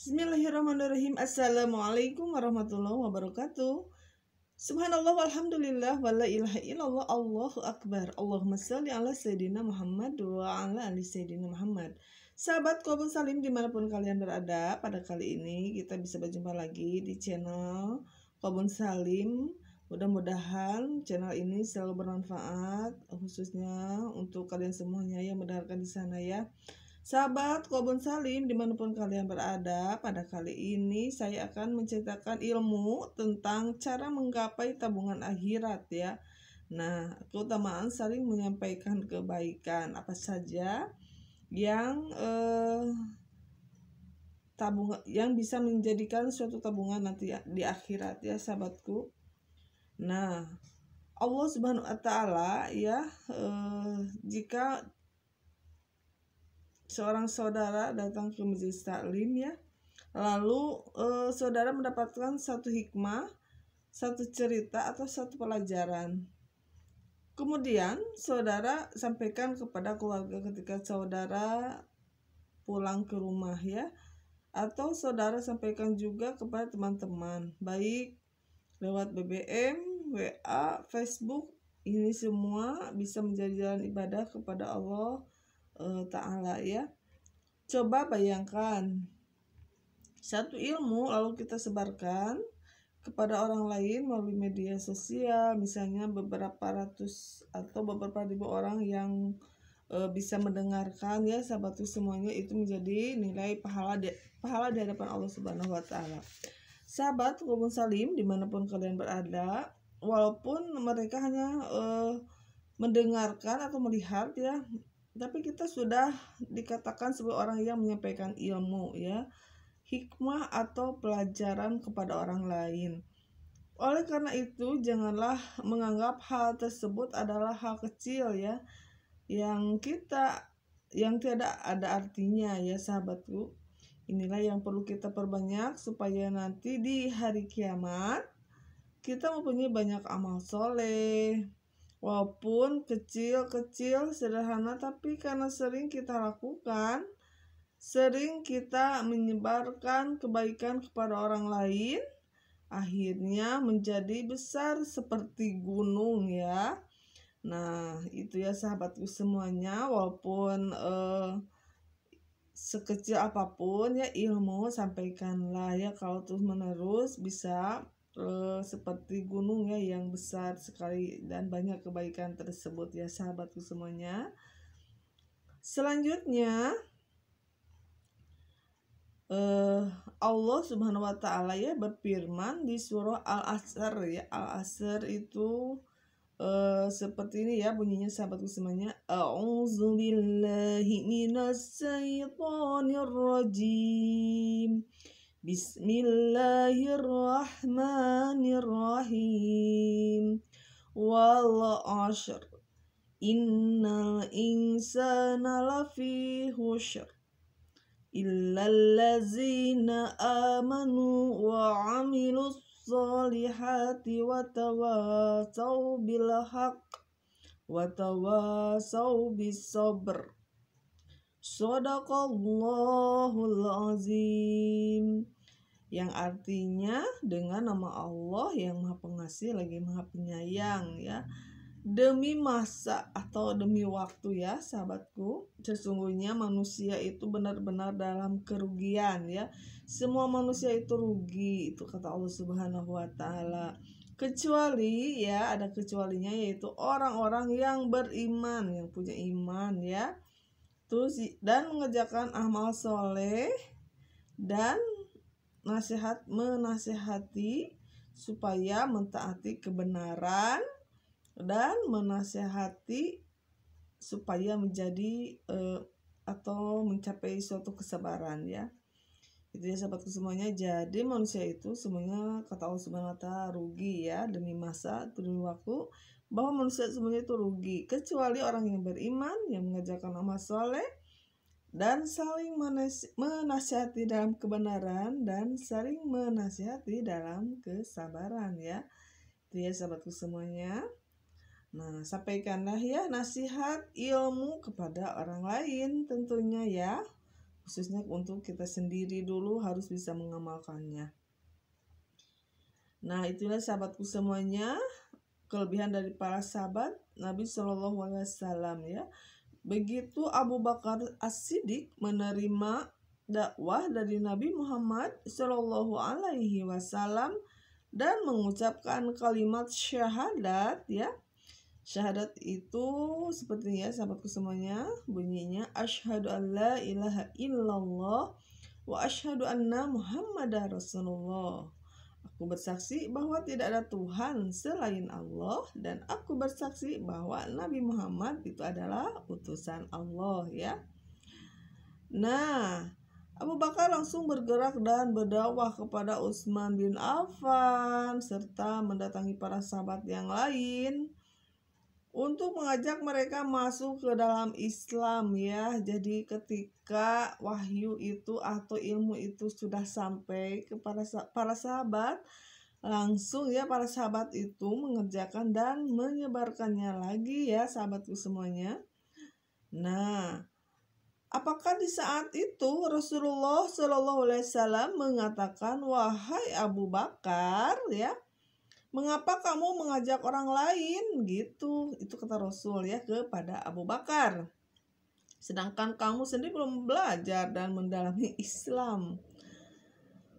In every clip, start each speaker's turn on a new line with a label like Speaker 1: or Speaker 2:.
Speaker 1: Bismillahirrahmanirrahim. Assalamualaikum warahmatullahi wabarakatuh. Subhanallah walhamdulillah wala ilaha illallah Allahu akbar. Allahumma sholli ala sayyidina Muhammad wa ala ali sayyidina Muhammad. Sahabat Qobun Salim dimanapun kalian berada, pada kali ini kita bisa berjumpa lagi di channel Qobun Salim. Mudah-mudahan channel ini selalu bermanfaat, khususnya untuk kalian semuanya yang mendengarkan di sana ya. Sahabat Qobun Salim dimanapun kalian berada, pada kali ini saya akan menceritakan ilmu tentang cara menggapai tabungan akhirat ya. Nah, keutamaan saling menyampaikan kebaikan apa saja yang yang bisa menjadikan suatu tabungan nanti di akhirat ya sahabatku. Nah, Allah Subhanahu wa taala ya, jika seorang saudara datang ke majelis taklim ya, lalu saudara mendapatkan satu hikmah, satu cerita atau satu pelajaran. Kemudian saudara sampaikan kepada keluarga ketika saudara pulang ke rumah ya, atau saudara sampaikan juga kepada teman-teman, baik lewat BBM, WA, Facebook. Ini semua bisa menjadi jalan ibadah kepada Allah Ta'ala ya. Coba bayangkan satu ilmu lalu kita sebarkan kepada orang lain melalui media sosial, misalnya beberapa ratus atau beberapa ribu orang yang bisa mendengarkan ya sahabatku semuanya, itu menjadi nilai pahala di hadapan Allah Subhanahu wa taala. Sahabat Qobun Salim dimanapun kalian berada, walaupun mereka hanya mendengarkan atau melihat ya, tapi kita sudah dikatakan sebagai orang yang menyampaikan ilmu ya, hikmah atau pelajaran kepada orang lain. Oleh karena itu janganlah menganggap hal tersebut adalah hal kecil ya, yang tidak ada artinya ya sahabatku. Inilah yang perlu kita perbanyak supaya nanti di hari kiamat kita mempunyai banyak amal soleh, walaupun kecil-kecil sederhana, tapi karena sering kita lakukan, sering kita menyebarkan kebaikan kepada orang lain, akhirnya menjadi besar seperti gunung ya. Nah itu ya sahabatku semuanya, walaupun sekecil apapun ya ilmu sampaikanlah ya, kalau terus menerus bisa seperti gunung ya yang besar sekali dan banyak kebaikan tersebut ya sahabatku semuanya. Selanjutnya Allah Subhanahu wa taala ya berfirman di surah Al-Asr ya. Al-Asr itu seperti ini ya bunyinya sahabatku semuanya. A'udzubillahi minasyaitonir rajim. Bismillahirrahmanirrahim. Wal 'ashr. Innal insana lafi khushr. Illallazina amanu wa 'amilus sholihati wa tawasaw bil haqq wa tawasaw bis sabr. Shadaqallahul azim, yang artinya dengan nama Allah yang Maha Pengasih lagi Maha Penyayang ya. Demi masa atau demi waktu ya sahabatku, sesungguhnya manusia itu benar-benar dalam kerugian ya. Semua manusia itu rugi, itu kata Allah Subhanahu wa taala. Kecuali ya, ada kecualinya, yaitu orang-orang yang beriman, yang punya iman ya, terus dan mengerjakan amal soleh dan menasihati supaya mentaati kebenaran dan menasihati supaya menjadi atau mencapai suatu kesabaran ya. Itu ya sahabatku semuanya. Jadi manusia itu semuanya kata Allah Subhanahu wa taala rugi ya, demi masa, demi waktu, bahwa manusia semuanya itu rugi, kecuali orang yang beriman, yang mengerjakan amal soleh dan saling menasihati dalam kebenaran dan saling menasihati dalam kesabaran ya. Itu ya sahabatku semuanya. Nah, sampaikanlah ya nasihat ilmu kepada orang lain tentunya ya, khususnya untuk kita sendiri dulu harus bisa mengamalkannya. Nah, itulah sahabatku semuanya, kelebihan dari para sahabat Nabi Shallallahu Alaihi Wasallam ya. Begitu Abu Bakar As-Siddiq menerima dakwah dari Nabi Muhammad Shallallahu Alaihi Wasallam dan mengucapkan kalimat syahadat ya. Syahadat itu sepertinya sahabatku semuanya bunyinya asyhadu an la ilaha illallah wa asyhadu anna muhammadar rasulullah. Aku bersaksi bahwa tidak ada Tuhan selain Allah dan aku bersaksi bahwa Nabi Muhammad itu adalah utusan Allah ya. Nah, Abu Bakar langsung bergerak dan berdakwah kepada Utsman bin Affan serta mendatangi para sahabat yang lain untuk mengajak mereka masuk ke dalam Islam ya. Jadi ketika wahyu itu atau ilmu itu sudah sampai kepada para sahabat, langsung ya para sahabat itu mengerjakan dan menyebarkannya lagi ya sahabatku semuanya. Nah, apakah di saat itu Rasulullah Shallallahu Alaihi Wasallam mengatakan, wahai Abu Bakar ya, mengapa kamu mengajak orang lain gitu? Itu kata Rasul ya kepada Abu Bakar. Sedangkan kamu sendiri belum belajar dan mendalami Islam.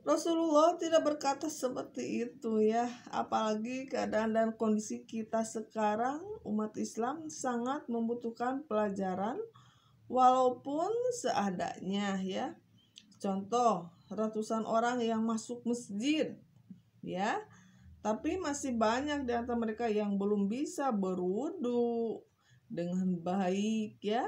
Speaker 1: Rasulullah tidak berkata seperti itu ya. Apalagi keadaan dan kondisi kita sekarang, umat Islam sangat membutuhkan pelajaran walaupun seadanya ya. Contoh, ratusan orang yang masuk masjid ya. Tapi masih banyak di antara mereka yang belum bisa berwudu dengan baik ya.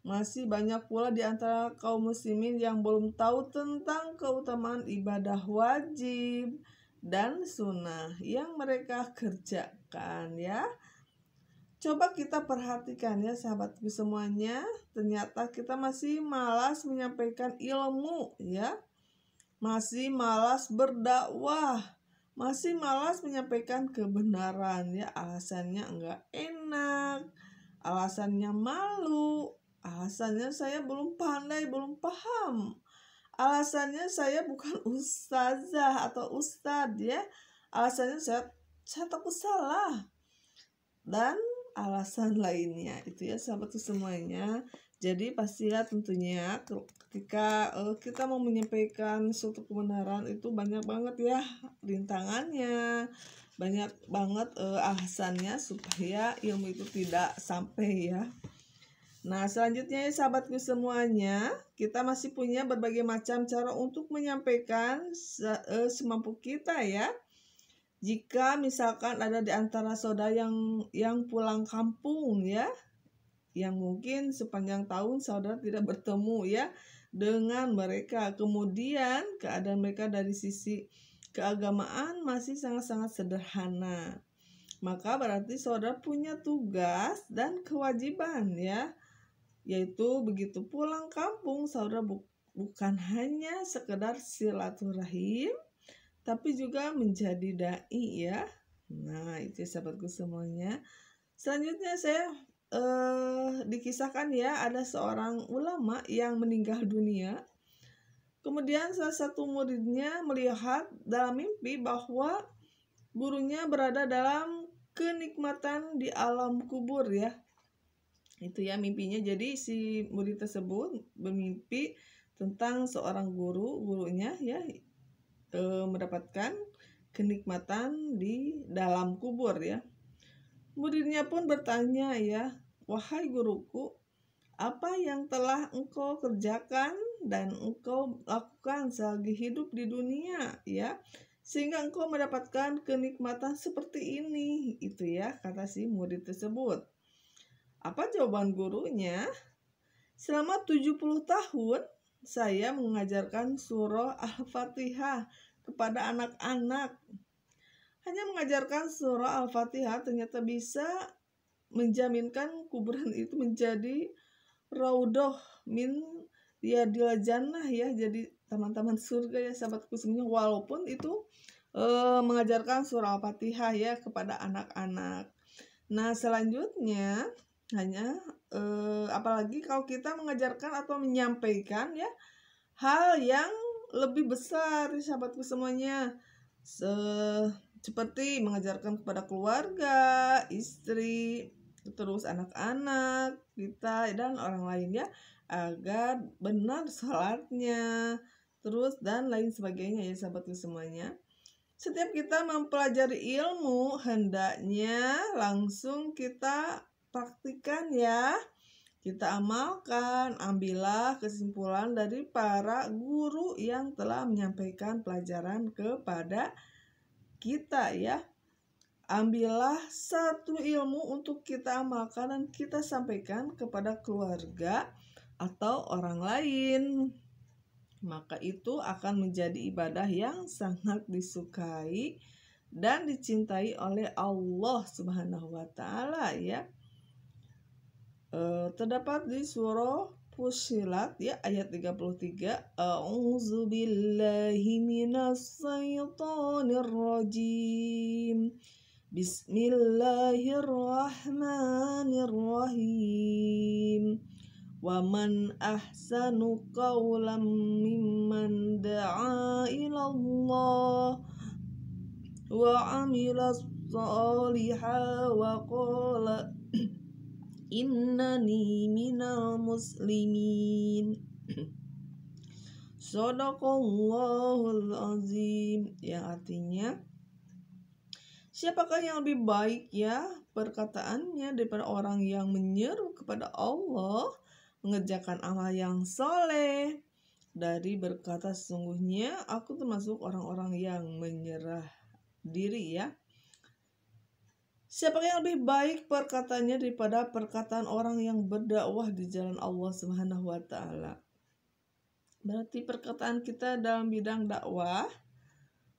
Speaker 1: Masih banyak pula di antara kaum muslimin yang belum tahu tentang keutamaan ibadah wajib dan sunnah yang mereka kerjakan ya. Coba kita perhatikan ya sahabatku semuanya, ternyata kita masih malas menyampaikan ilmu ya. Masih malas berdakwah. Masih malas menyampaikan kebenaran ya, alasannya enggak enak, alasannya malu, alasannya saya belum pandai, belum paham, alasannya saya bukan ustazah atau ustad ya, alasannya saya takut salah, dan alasan lainnya itu ya sahabatku semuanya. Jadi pasti ya tentunya ketika kita mau menyampaikan suatu kebenaran itu banyak banget ya rintangannya, banyak banget alasannya supaya ilmu itu tidak sampai ya. Nah selanjutnya ya sahabatku semuanya, kita masih punya berbagai macam cara untuk menyampaikan semampu kita ya. Jika misalkan ada di antara saudara yang pulang kampung ya, yang mungkin sepanjang tahun saudara tidak bertemu ya dengan mereka, kemudian keadaan mereka dari sisi keagamaan masih sangat-sangat sederhana, maka berarti saudara punya tugas dan kewajiban ya, yaitu begitu pulang kampung saudara bukan hanya sekedar silaturahim tapi juga menjadi dai ya. Nah itu sahabatku semuanya. Selanjutnya saya dikisahkan ya, ada seorang ulama yang meninggal dunia. Kemudian salah satu muridnya melihat dalam mimpi bahwa gurunya berada dalam kenikmatan di alam kubur ya. Itu ya mimpinya. Jadi si murid tersebut bermimpi tentang seorang gurunya ya mendapatkan kenikmatan di dalam kubur ya. Muridnya pun bertanya ya, wahai guruku, apa yang telah engkau kerjakan dan engkau lakukan selagi hidup di dunia ya, sehingga engkau mendapatkan kenikmatan seperti ini, itu ya kata si murid tersebut. Apa jawaban gurunya? Selama 70 tahun saya mengajarkan surah Al-Fatihah kepada anak-anak. Hanya mengajarkan surah Al-Fatihah ternyata bisa menjaminkan kuburan itu menjadi raudhah min riyadil jannah ya, jadi taman-taman surga ya sahabatku semuanya, walaupun itu mengajarkan surah Al-Fatihah ya kepada anak-anak. Nah selanjutnya hanya apalagi kalau kita mengajarkan atau menyampaikan ya hal yang lebih besar, sahabatku semuanya, seperti mengajarkan kepada keluarga, istri, terus anak-anak kita dan orang lain ya, agar benar sholatnya, terus dan lain sebagainya ya sahabatku semuanya. Setiap kita mempelajari ilmu, hendaknya langsung kita praktikan ya. Kita amalkan, ambillah kesimpulan dari para guru yang telah menyampaikan pelajaran kepada kita ya. Ambillah satu ilmu untuk kita amalkan dan kita sampaikan kepada keluarga atau orang lain. Maka itu akan menjadi ibadah yang sangat disukai dan dicintai oleh Allah Subhanahu wa taala ya. Terdapat di surah Fussilat ya ayat 33, A'udzu billahi minas syaitonir rajim. Bismillahirrahmanirrahim. Wa man ahsanu qawlan mimman da'a ilallah wa 'amila shalihan wa qala innani minal muslimin. Shadaqallahul azim, yang artinya siapakah yang lebih baik ya perkataannya daripada orang yang menyeru kepada Allah, mengerjakan amal yang soleh, dari berkata sesungguhnya aku termasuk orang-orang yang menyerah diri ya. Siapa yang lebih baik perkataannya daripada perkataan orang yang berdakwah di jalan Allah Subhanahu wa taala. Berarti perkataan kita dalam bidang dakwah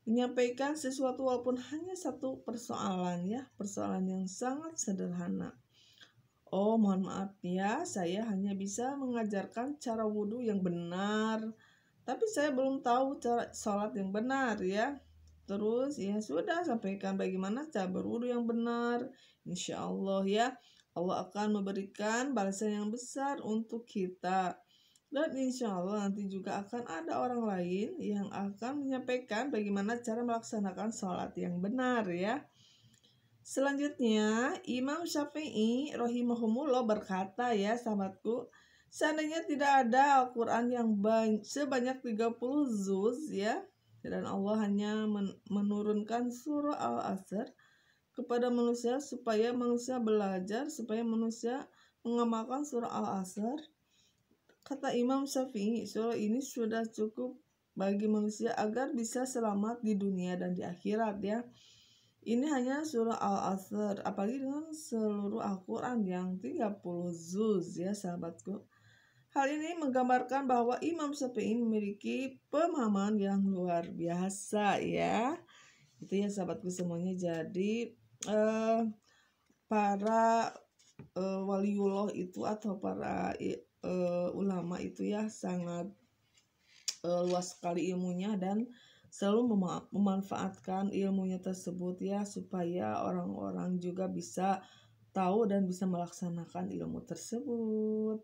Speaker 1: menyampaikan sesuatu walaupun hanya satu persoalan ya, persoalan yang sangat sederhana. Oh, mohon maaf ya, saya hanya bisa mengajarkan cara wudhu yang benar, tapi saya belum tahu cara sholat yang benar ya. Terus ya sudah, sampaikan bagaimana cara berwudu yang benar. Insya Allah ya, Allah akan memberikan balasan yang besar untuk kita. Dan insya Allah nanti juga akan ada orang lain yang akan menyampaikan bagaimana cara melaksanakan sholat yang benar ya. Selanjutnya Imam Syafi'i rahimahumullah berkata ya sahabatku, seandainya tidak ada Al-Quran yang sebanyak 30 juz ya, dan Allah hanya menurunkan surah Al-Asr kepada manusia supaya manusia belajar, supaya manusia mengamalkan surah Al-Asr. Kata Imam Syafi'i, surah ini sudah cukup bagi manusia agar bisa selamat di dunia dan di akhirat ya. Ini hanya surah Al-Asr, apalagi dengan seluruh Al-Quran yang 30 juz ya sahabatku. Hal ini menggambarkan bahwa Imam Syafi'i memiliki pemahaman yang luar biasa ya. Itu ya sahabatku semuanya. Jadi para waliullah itu atau para ulama itu ya sangat luas sekali ilmunya dan selalu memanfaatkan ilmunya tersebut ya, supaya orang-orang juga bisa tahu dan bisa melaksanakan ilmu tersebut.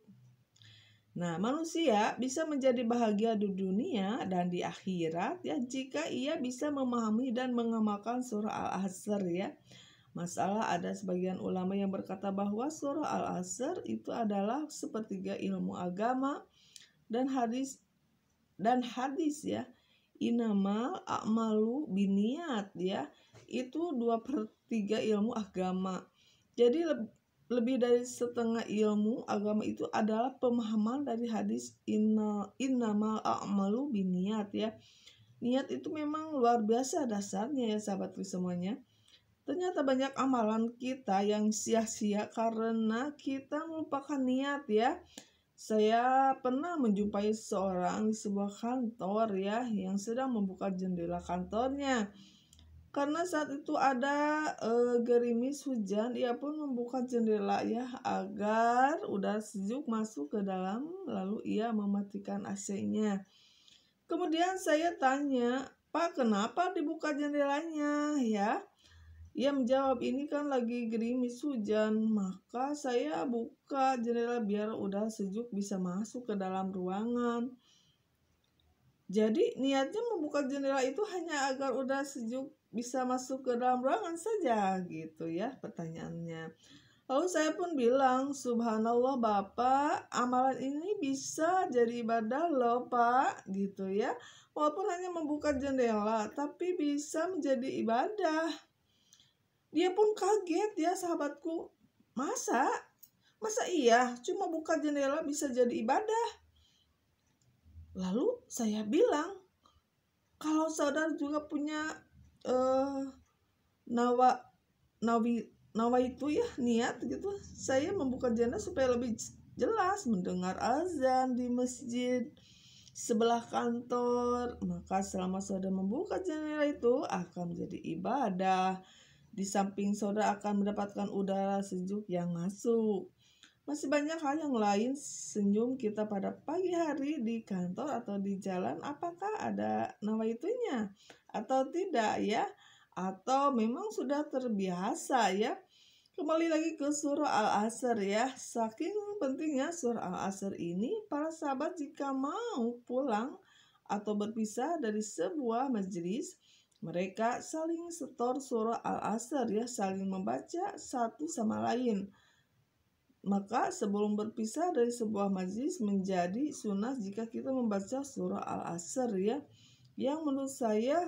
Speaker 1: Nah, manusia bisa menjadi bahagia di dunia dan di akhirat ya jika ia bisa memahami dan mengamalkan surah Al-Asr ya. Masalah ada sebagian ulama yang berkata bahwa surah Al-Asr itu adalah sepertiga ilmu agama dan hadis ya. Inamal a'malu biniyat ya. Itu 2/3 ilmu agama. Jadi lebih dari setengah ilmu agama itu adalah pemahaman dari hadis innamal a'malu biniyat ya. Niat itu memang luar biasa dasarnya ya sahabatku semuanya. Ternyata banyak amalan kita yang sia-sia karena kita melupakan niat ya. Saya pernah menjumpai seorang di sebuah kantor ya yang sedang membuka jendela kantornya. Karena saat itu ada gerimis hujan, ia pun membuka jendela ya agar udara sejuk masuk ke dalam, lalu ia mematikan AC-nya. Kemudian saya tanya, "Pak, kenapa dibuka jendelanya?" ya. Ia menjawab, "Ini kan lagi gerimis hujan, maka saya buka jendela biar udara sejuk bisa masuk ke dalam ruangan." Jadi niatnya membuka jendela itu hanya agar udara sejuk bisa masuk ke dalam ruangan saja gitu ya pertanyaannya. Lalu saya pun bilang, subhanallah Bapak, amalan ini bisa jadi ibadah loh Pak, gitu ya. Walaupun hanya membuka jendela, tapi bisa menjadi ibadah. Dia pun kaget ya sahabatku. Masa? Masa iya cuma buka jendela bisa jadi ibadah? Lalu saya bilang, kalau saudara juga punya nawa itu ya niat gitu, saya membuka jendela supaya lebih jelas mendengar azan di masjid sebelah kantor, maka selama saudara membuka jendela itu akan menjadi ibadah. Di samping saudara akan mendapatkan udara sejuk yang masuk. Masih banyak hal yang lain senyum kita pada pagi hari di kantor atau di jalan. Apakah ada nawaitunya atau tidak ya? Atau memang sudah terbiasa ya? Kembali lagi ke surah Al-Asr ya. Saking pentingnya surah Al-Asr ini, para sahabat jika mau pulang atau berpisah dari sebuah majelis, mereka saling setor surah Al-Asr ya, saling membaca satu sama lain. Maka sebelum berpisah dari sebuah majlis menjadi sunnah jika kita membaca surah Al-Asr ya. Yang menurut saya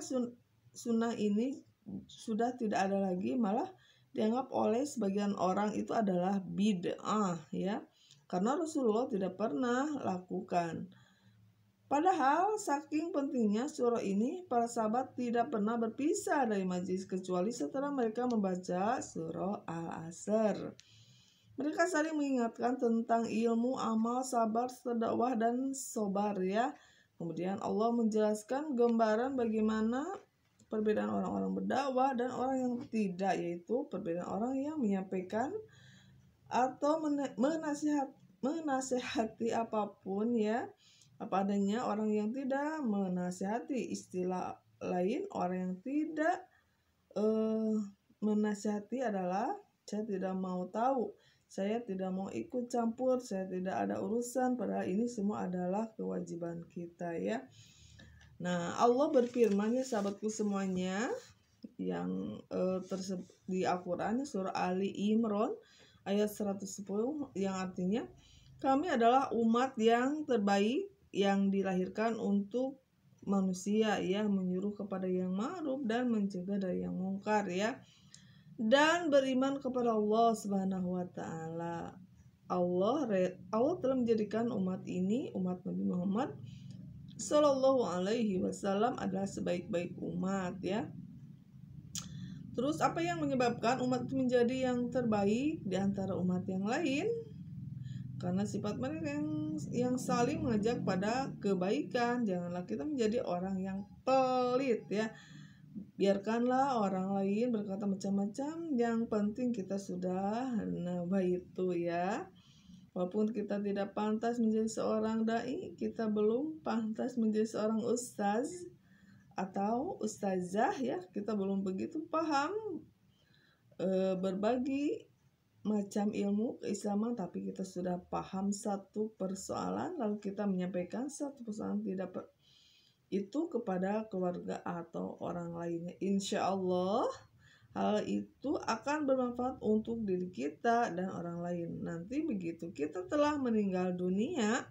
Speaker 1: sunnah ini sudah tidak ada lagi, malah dianggap oleh sebagian orang itu adalah bid'ah ya. Karena Rasulullah tidak pernah lakukan. Padahal saking pentingnya surah ini, para sahabat tidak pernah berpisah dari majlis kecuali setelah mereka membaca surah Al-Asr. Mereka saling mengingatkan tentang ilmu, amal, sabar, dakwah, dan sobar ya. Kemudian Allah menjelaskan gambaran bagaimana perbedaan orang-orang berdakwah dan orang yang tidak, yaitu perbedaan orang yang menyampaikan atau menasehati apapun ya, apa adanya, orang yang tidak menasehati. Istilah lain, orang yang tidak menasehati adalah saya tidak mau tahu, saya tidak mau ikut campur, saya tidak ada urusan, padahal ini semua adalah kewajiban kita ya. Nah, Allah berfirman ya sahabatku semuanya, yang di Al-Quran surah Ali Imran ayat 110 yang artinya, kami adalah umat yang terbaik yang dilahirkan untuk manusia ya, menyuruh kepada yang ma'ruf dan mencegah dari yang mungkar ya, dan beriman kepada Allah Subhanahu wa taala. Allah telah menjadikan umat ini, umat Nabi Muhammad Sallallahu alaihi wasallam adalah sebaik-baik umat ya. Terus apa yang menyebabkan umat itu menjadi yang terbaik di antara umat yang lain? Karena sifat mereka yang saling mengajak pada kebaikan. Janganlah kita menjadi orang yang pelit ya. Biarkanlah orang lain berkata macam-macam, yang penting kita sudah itu ya. Walaupun kita tidak pantas menjadi seorang dai, kita belum pantas menjadi seorang ustaz atau ustazah ya. Kita belum begitu paham berbagi macam ilmu keislaman, tapi kita sudah paham satu persoalan lalu kita menyampaikan satu persoalan itu kepada keluarga atau orang lainnya. Insya Allah hal itu akan bermanfaat untuk diri kita dan orang lain. Nanti begitu kita telah meninggal dunia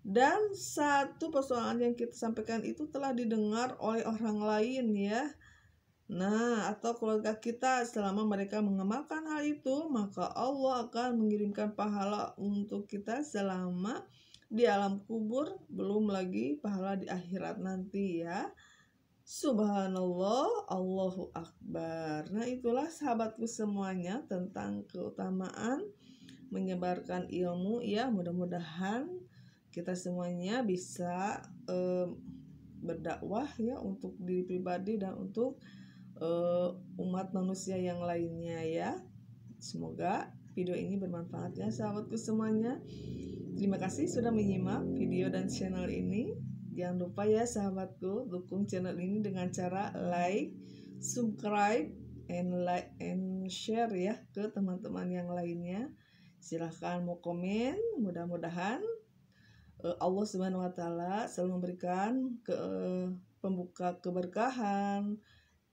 Speaker 1: dan satu persoalan yang kita sampaikan itu telah didengar oleh orang lain ya, nah atau keluarga kita, selama mereka mengamalkan hal itu, maka Allah akan mengirimkan pahala untuk kita selama di alam kubur, belum lagi pahala di akhirat nanti ya. Subhanallah, Allahu Akbar. Nah itulah sahabatku semuanya tentang keutamaan menyebarkan ilmu ya. Mudah-mudahan kita semuanya bisa berdakwah ya, untuk diri pribadi dan untuk umat manusia yang lainnya ya. Semoga video ini bermanfaat ya sahabatku semuanya. Terima kasih sudah menyimak video dan channel ini. Jangan lupa ya sahabatku, dukung channel ini dengan cara like, subscribe, and share ya ke teman-teman yang lainnya. Silahkan mau komen, mudah-mudahan Allah Subhanahu wa taala selalu memberikan pembuka keberkahan,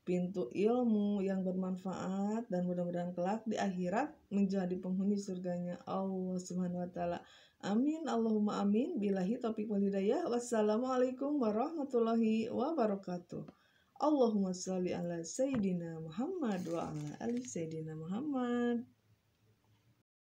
Speaker 1: pintu ilmu yang bermanfaat, dan mudah-mudahan kelak di akhirat menjadi penghuni surganya Allah Subhanahu wa taala. Amin Allahumma amin. Billahi taufiq wal hidayah. Wassalamualaikum warahmatullahi wabarakatuh. Allahumma sholli ala Sayyidina Muhammad wa ala ali Sayyidina Muhammad.